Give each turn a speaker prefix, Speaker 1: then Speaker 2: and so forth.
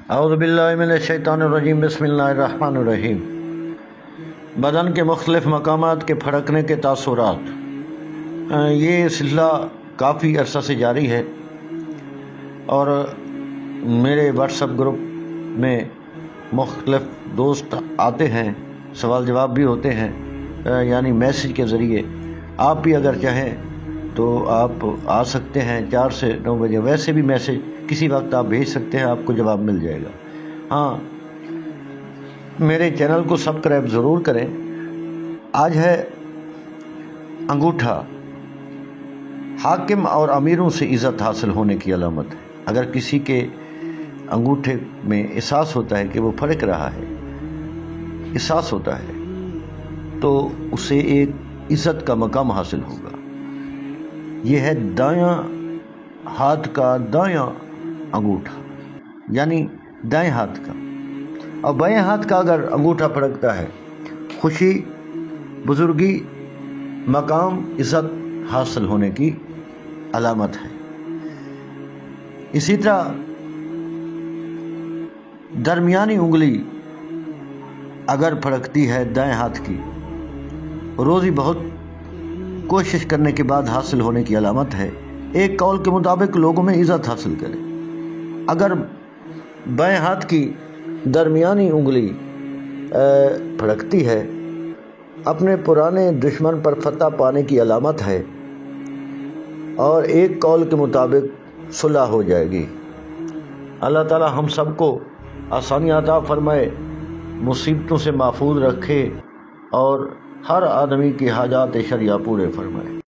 Speaker 1: اعوذ باللہ من الشیطان الرجیم بسم اللہ الرحمن الرحیم۔ بدن کے مختلف مقامات کے پھڑکنے کے تاثرات، یہ سلسلہ کافی عرصہ سے جاری ہے اور میرے واٹس ایپ گروپ میں مختلف دوست آتے ہیں، سوال جواب بھی ہوتے ہیں، یعنی میسیج کے ذریعے۔ آپ بھی اگر چاہیں تو آپ آ سکتے ہیں 4 سے 9 بجے، ویسے بھی میسیج کسی وقت آپ بھیج سکتے ہیں، آپ کو جواب مل جائے گا۔ ہاں، میرے چینل کو سبسکرائب ضرور کریں۔ آج ہے انگوٹھا، حاکم اور امیروں سے عزت حاصل ہونے کی علامت ہے۔ اگر کسی کے انگوٹھے میں احساس ہوتا ہے کہ وہ پھڑک رہا ہے، احساس ہوتا ہے، تو اسے ایک عزت کا مقام حاصل ہوگا۔ یہ ہے دایاں ہاتھ کا دایاں انگوٹھا، یعنی دائیں ہاتھ کا، اور بائیں ہاتھ کا اگر انگوٹھا پھڑکتا ہے، خوشی، بزرگی، مقام، عزت حاصل ہونے کی علامت ہے۔ اسی طرح درمیانی انگلی اگر پھڑکتی ہے دائیں ہاتھ کی، روزی بہت کوشش کرنے کے بعد حاصل ہونے کی علامت ہے۔ ایک قول کے مطابق لوگوں میں عزت حاصل کرے۔ اگر بائیں ہاتھ کی درمیانی انگلی پھڑکتی ہے، اپنے پرانے دشمن پر فتح پانے کی علامت ہے، اور ایک قول کے مطابق صلح ہو جائے گی۔ اللہ تعالی ہم سب کو آسانی عطا فرمائے، مصیبتوں سے محفوظ رکھے، اور ہر آدمی کی حاجات شرعیہ پورے فرمائے۔